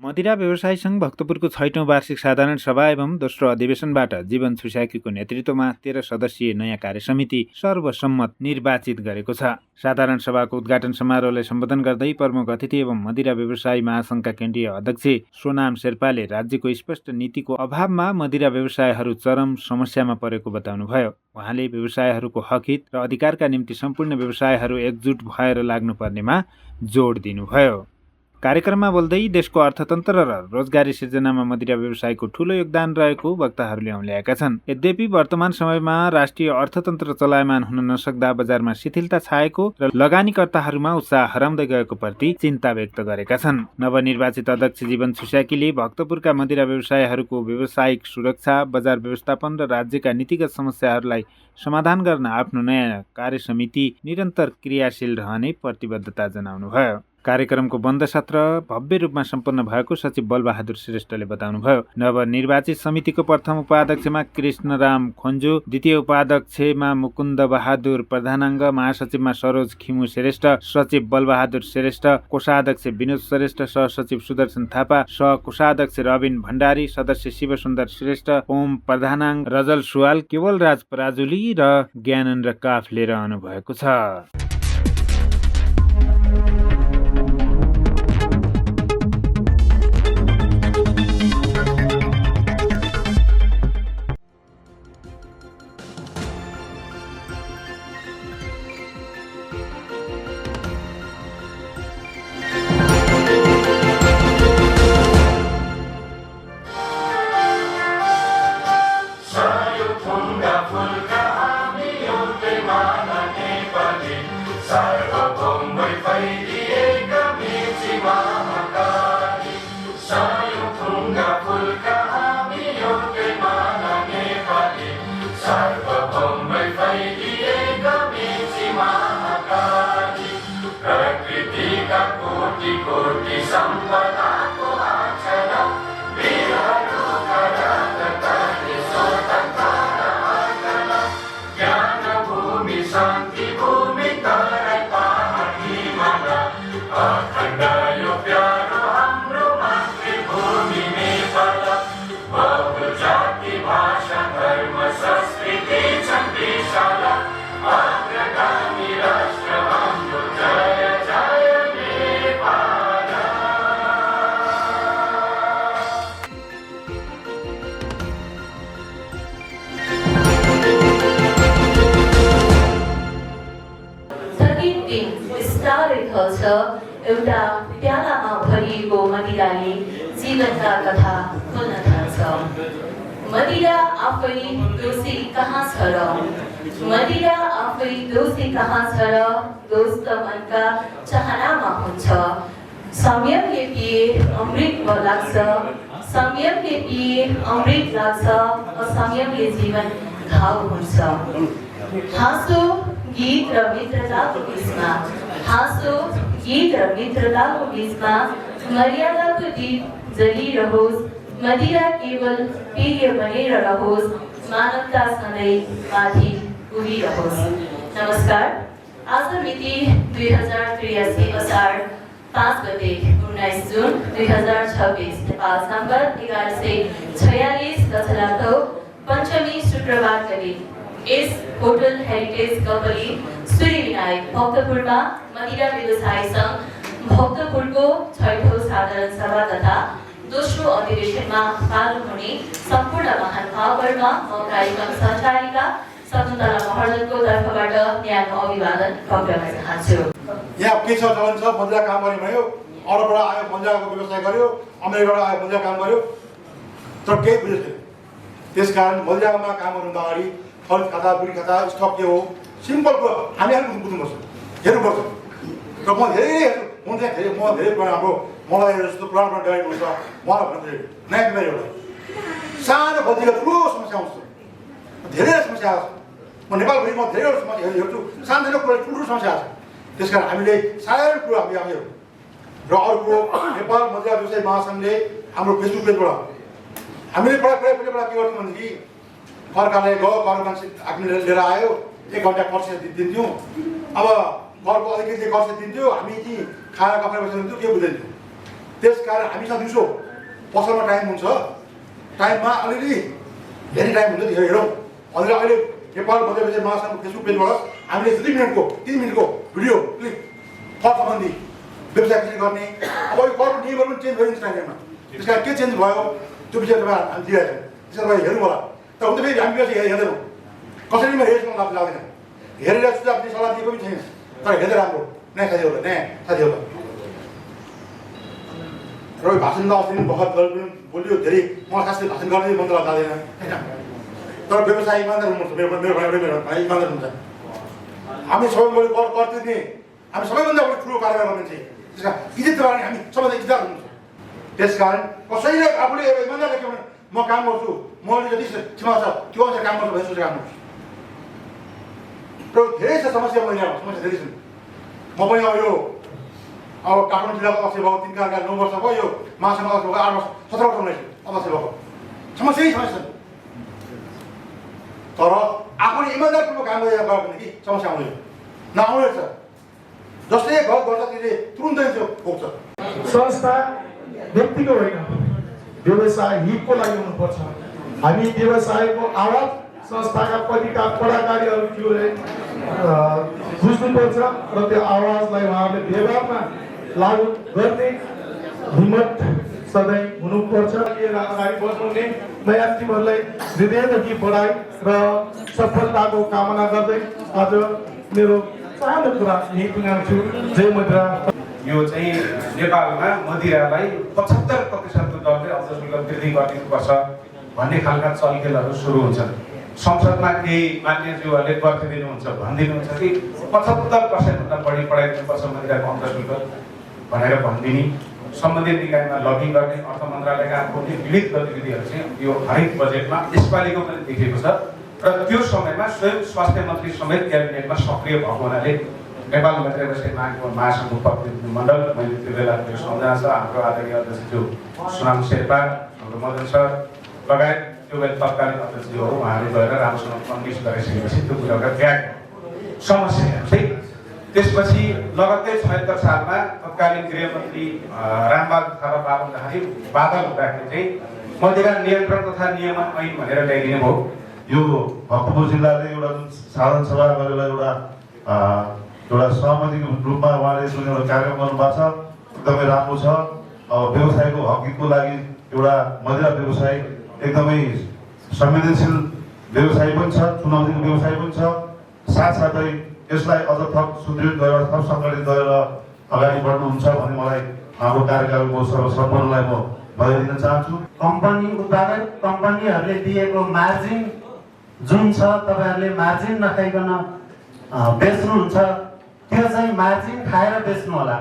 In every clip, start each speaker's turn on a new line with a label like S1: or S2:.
S1: मदिरा व्यवसायी सङ्घ भक्तपुरको 6औं वार्षिक साधारण सभा एवं दोस्रो अधिवेशनबाट जीवन छुस्याकीको नेतृत्वमा 13 सदस्यीय नयाँ कार्य समिति सर्वसम्मत निर्वाचित गरेको छ। साधारण सभाको उद्घाटन समारोहलाई सम्बोधन गर्दै प्रमुख अतिथि एवं मदिरा व्यवसायी महासङ्घका केन्द्रीय अध्यक्ष सोनाम शेर्पाले राज्यको स्पष्ट नीतिको अभावमा मदिरा व्यवसायहरू चरम समस्यामा परेको बताउनुभयो। उहाँले व्यवसायहरूको हकहित र अधिकारका निम्ति सम्पूर्ण व्यवसायहरू एकजुट भएर लाग्नुपर्नेमा जोड दिनुभयो। कार्यक्रममा बोल्दै देशको अर्थतन्त्र र रोजगारी सिर्जनामा मदिरा व्यवसायको ठूलो योगदान रहेको वक्ताहरूले औल्याएका छन्। यद्यपि वर्तमान समयमा राष्ट्रिय अर्थतन्त्र चलायमान हुन नसक्दा बजारमा शिथिलता छाएको र लगानीकर्ताहरूमा उत्साह हराउँदै गएको प्रति चिन्ता व्यक्त गरेका छन्। नवनिर्वाचित अध्यक्ष जीवन छुस्याकीले भक्तपुरका मदिरा व्यवसायहरूको व्यावसायिक सुरक्षा, बजार व्यवस्थापन र राज्यका नीतिगत समस्याहरूलाई समाधान गर्न आफ्नो नयाँ कार्य समिति निरन्तर क्रियाशील रहने प्रतिबद्धता जनाउनुभयो। कार्यक्रमको बन्द सत्र भव्य रूपमा सम्पन्न भएको सचिव बलबहादुर श्रेष्ठले बताउनुभयो। नवनिर्वाचित समितिको प्रथम उपाध्यक्षमा कृष्णराम खोन्जु, द्वितीय उपाध्यक्षमा मुकुन्द बहादुर प्रधानाङ्ग, महासचिवमा सरोज खिमु श्रेष्ठ, सचिव बलबहादुर श्रेष्ठ, कोषाध्यक्ष विनोद श्रेष्ठ, सहसचिव सुदर्शन थापा, सहकोषाध्यक्ष रबिन भण्डारी, सदस्य शिवसुन्दर श्रेष्ठ, ओम प्रधानाङ, रजल सुवाल, केवलराज पराजुली र ज्ञानेन्द्र काफले रहनु भएको छ।
S2: एउटा प्यालामा भरिएको मदिराले जीवनका कथा खोल्न थाल्छ। मदिरा आफै दोषी कहाँ छ र? मदिरा आफै दोषी कहाँ छ र? दोष त मनका चाहनामा हुन्छ। संयमले पिए अमृत लाग्छ, संयमले पिए अमृत लाग्छ, असंयमले जीवन घाउ हुन्छ। हाँसो गीत र मित्रताको बीचमा, हाँसो गीत र मित्रताको बीचमा मर्यादाको दीप जलिरहोस्, मदिरा केवल पेय बनेर रहोस्, मानवता सधैँ माथि उभिरहोस्। नमस्कार। आज मिति 2083 असार 5 गते 19 जुन 2026 नेपाल सम्बत 1146 दशलाथो पञ्चमी शुक्रबार गरी यस होटल हेरिटेज कपली सूर्यविनायक भक्तपुरमा मदिरा व्यवसायी सङ्घ भक्तपुरको 6औं साधारण सभा तथा दोस्रो अधिवेशनमा पाल्नु हुने सम्पूर्ण महानुभावहरूमा म कार्यक्रम सञ्चालिका शकुन्तला महर्जनको तर्फबाट यहाँको अभिवादन गर्न चाहन्छु।
S3: यहाँ के छ चलन छ, मदिरा काम गर्ने भयो, अरूबाट आयो मदिराको व्यवसाय गर्यो, अमेरिकाबाट आयो मदिरा काम गर्यो, तर केही बुझेको छैन। त्यसकारण मदिरामा काम गर्नुभन्दा अगाडि फर्स्ट खाता, बिडी खाता, स्टक के हो, सिम्पल कुरो हामीहरू बुझ्नुपर्छ, हेर्नुपर्छ। र म धेरै हाम्रो मलाई जस्तो पुरानो डाइरेक्ट हुन्छ उहाँलाई भन्दै नयाँ बिमारी एउटा सानो बल्तीको ठुलो समस्या आउँछ, धेरै समस्या आउँछ। म नेपालभरि म धेरैवटा समस्या हेर्छु, सानो कुरा ठुल्ठुलो समस्या आउँछ। त्यसकारण हामीले सानो कुरो हामीले र अर्को नेपाल मदिरा व्यवसायी महासङ्घले हाम्रो फेसबुक पेजबाट हामीले प्रायः के गर्थ्यौँ भनेदेखि सरकारले गयो, कर मान्छे आफूले लिएर आयो, 1 घन्टा खर्च दिन्थ्यौँ। अब घरको अलिकति खर्च दिन्थ्यो, हामी चाहिँ खाना कपडा बसेर के बुझ्दैनथ्यौँ। त्यसकारण हामीसँग दिउँसो पसलमा टाइम हुन्छ, टाइममा अलिअलि धेरै टाइम हुन्छ धेरै हेरौँ। अहिले नेपाल बजार महासङ्घको फेसबुक पेजबाट हामीले 3 मिनटको भिडियो क्लिप कर सम्बन्धी व्यवसाय कसरी गर्ने, अब यो करको नियमहरू पनि चेन्ज गरिन्छ टाइममा। त्यस कारण के चेन्ज भयो त्यो विषय तपाईँ हामी दिइरहेको छौँ, त्यसमा तपाईँ हेर्नु होला। तर हुन त फेरि हामी व्यवसाय हेर्दैनौँ, कसैले हेरेसम्म लाभ लाग्दैन, हेरेर सुझाव दिने सल्लाह दिएको पनि छैन। तर हेर्दै राम्रो नयाँ साथीहरूलाई र भाषण त अस्ति भर्खर बोल्यो धेरै, मलाई खासै भाषण गर्ने मन त लाग्दैन होइन। तर व्यवसाय इमान्दार हुनुपर्छ, मेरो भाइ इमान्दार हुन्छ। हामी सबैभन्दा बढी कर तिर्ने, हामी सबैभन्दा बढी ठुलो कारोबार गर्ने चाहिँ त्यस कारण इज्जत गर्ने, हामी सबैभन्दा इज्जतदार हुनुहुन्छ। त्यस कारण कसैले आफूले इमान्दार देख्यो भने म काम गर्छु, मैले जति क्षमा छ त्यो अनुसार काम गर्छु भनेर सोचेर काम गर्छु। र धेरै छ समस्या, समस्या धेरै छन्। म पनि अब काठमाडौँ जिल्लाको अध्यक्ष भएको 3 का 9 वर्ष भयो, यो महासङ्घ अध्यक्ष भएको 8 वर्ष 17 वर्ष हुनेछ अध्यक्ष भएको। समस्या छन्, तर आफूले इमान्दारपूर्वक काम गरेर गयो भने कि समस्या आउँदैन नआउने छ। जसले गलत गर्छ त्यसले तुरुन्तै पुग्छ।
S4: संस्था व्यक्तिको होइन, व्यवसाय हितको लागि हुनुपर्छ। हामी व्यवसायको आवाज संस्थाका पदाधिकारीहरूले बुझ्नुपर्छ र त्यो आवाजलाई उहाँहरूले व्यवहारमा लागू गर्ने हिम्मत सधैँ हुनुपर्छ। अगाडि बढ्नुहुने नयाँ टिमहरूलाई हृदयदेखि बढाइ र सफलताको कामना गर्दै आज मेरो सानो कुरा यही टुङ्गाउँछु। जय मदिरा।
S5: यो चाहिँ नेपालमा मदिरालाई 75% दरले औषध शुल्क वृद्धि गरिदिनुपर्छ भन्ने खालका चलखेलहरू सुरु हुन्छन्। संसदमा केही मान्यज्यूहरूले पर्खिदिनुहुन्छ, भनिदिनुहुन्छ कि 75%भन्दा बढी बढाइदिनुपर्छ मदिराको औषध शुल्क भनेर भनिदिने, सम्बन्धित निकायमा लबिङ गर्ने, अर्थ मन्त्रालयका आफूले विविध गतिविधिहरू चाहिँ यो हरेक बजेटमा यसपालिको पनि देखिएको छ। र त्यो समयमा स्वयं स्वास्थ्य मन्त्री समेत क्याबिनेटमा सक्रिय भएको हुनाले नेपाल मदिरा व्यवसायी महासङ्घको प्रतिनिधि मण्डल, मैले त्यो बेला मेरो सम्झना छ, हाम्रो आदरणीय अध्यक्षज्यू सुनाम शेर्पा, हाम्रो मदन सर लगायत त्यो बेला तत्कालीन अध्यक्षज्यूहरू उहाँले गएर राम्रोसँग कन्भिन्स गरिसकेपछि त्यो कुराका ब्याग समस्या चाहिँ त्यसपछि लगत्तै 76 सालमा तत्कालीन गृहमन्त्री रामबहादुर थापा आउँदाखेरि बादल हुँदाखेरि चाहिँ मदिरा नियन्त्रण तथा नियमन ऐन भनेर ल्याइदिनु भयो।
S6: यो भक्तपुर जिल्लाले एउटा जुन साधारण सभा गरेर एउटा सहमतिको रूपमा उहाँले जुन एउटा कार्यक्रम गर्नुभएको छ एकदमै राम्रो छ। व्यवसायको हकको लागि एउटा मदिरा व्यवसाय एकदमै संवेदनशील व्यवसाय पनि छ, चुनौतीको व्यवसाय पनि छ। साथसाथै यसलाई अझ थप सुदृढ गरेर थप सङ्गठित गरेर अगाडि बढ्नुहुन्छ भन्ने मलाई हाम्रो कार्यकालको सर्वसम्पूर्णलाई म बधाई दिन चाहन्छु।
S7: कम्पनी उत्पादक कम्पनीहरूले दिएको मार्जिन जुन छ, तपाईँहरूले मार्जिन नखाइकन बेच्नुहुन्छ, त्यो चाहिँ मार्जिन खाएर बेच्नु होला।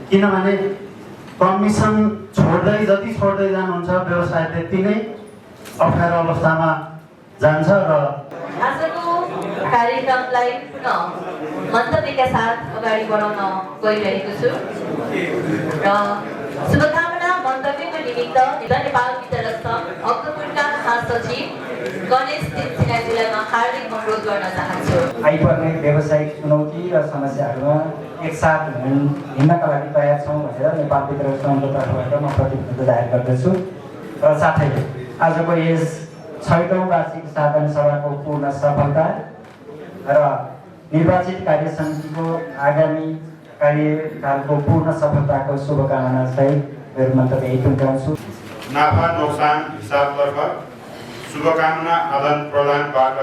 S7: किनभने कमिसन जति छोड्दै जानुहुन्छ व्यवसाय त्यति नै अप्ठ्यारो अवस्थामा जान्छ। र
S2: आजको कार्यक्रमलाई पुनः मन्तव्यका साथ अगाडि बढाउन गइरहेको छु र शुभकामना मन्तव्यको निमित्त नेपाल वितरक सङ्घ भक्तपुरका महासचिव गणेश सिन्हाजीलाई म हार्दिक अनुरोध गर्न चाहन्छु।
S8: आइपर्ने व्यावसायिक चुनौती र समस्याहरूमा एकसाथ हिँड्नका लागि तयार छौँ भनेर नेपाल वितरक सङ्घको तर्फबाट म प्रतिबद्धता जाहेर गर्दछु। र साथै आजको यस 6औं वार्षिक साधारण सभाको पूर्ण सफलता र निर्वाचित कार्य समितिको आगामी कार्यकालको पूर्ण सफलताको शुभकामना सहित मेरो मन्तव्य यही टुङ्ग्याउँछु।
S6: नाफा नोक्सान हिसाबतर्फ शुभकामना आदान प्रदानबाट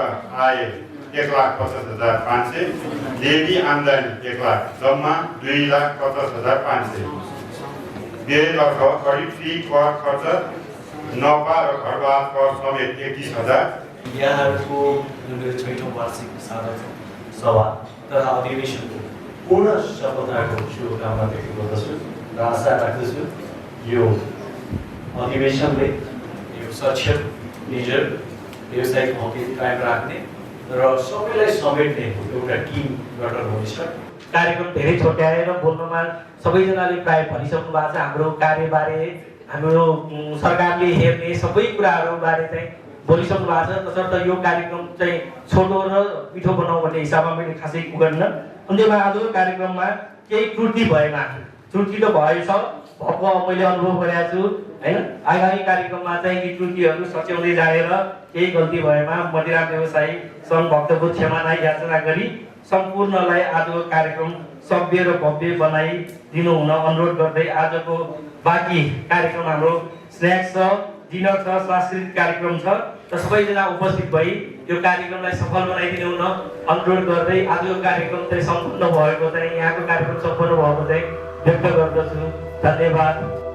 S6: आए 1,50,500, लेबी आम्दानी 1 लाख, जम्मा 2,50,500। व्ययतर्फ खरिद फी, कर खर्च, नफा र घरबार कर समेत 31,000।
S9: यहाँहरूको जुन 6औं वार्षिक साधारण सभा तथा अधिवेशनको पूर्ण सफलताको शुभकामना व्यक्त गर्दछु र आशा राख्दछु यो अधिवेशनले यो सक्षम निजर व्यावसायिक हक कायम राख्ने र सबैलाई समेट्ने एउटा टिम गठन हुनेछ।
S10: कार्यक्रम धेरै छोट्याएर बोल्नमा सबैजनाले प्राय भनिसक्नु भएको छ। हाम्रो कार्यबारे, हाम्रो सरकारले हेर्ने सबै कुराहरूबारे चाहिँ बोलिसक्नु भएको छ। तसर्थ यो कार्यक्रम चाहिँ छोटो र मिठो बनाऊ भन्ने हिसाबमा मैले खासै गर्दिनँ। अन्त्यमा आजको कार्यक्रममा केही त्रुटि भएमा त्रुटि त भएछ भएको मैले अनुभव गरेको छु हैन। आगामी कार्यक्रममा चाहिँ यी त्रुटिहरू सच्याउँदै जाएर केही गल्ती भएमा मदिरा व्यवसायी सङ्घ भक्तपुर क्षमाना याचना गरी सम्पूर्णलाई आजको कार्यक्रम सभ्य र भव्य बनाइदिनु हुन अनुरोध गर्दै आजको बाँकी कार्यक्रम हाम्रो स्न्याक्स छ, डिनर छ, सांस्कृतिक कार्यक्रम छ र सबैजना उपस्थित भई यो कार्यक्रमलाई सफल बनाइदिनु हुन अनुरोध गर्दै आजको कार्यक्रम चाहिँ सम्पन्न भएको चाहिँ यहाँको कार्यक्रम सम्पन्न भएको चाहिँ व्यक्त गर्दछु। धन्यवाद।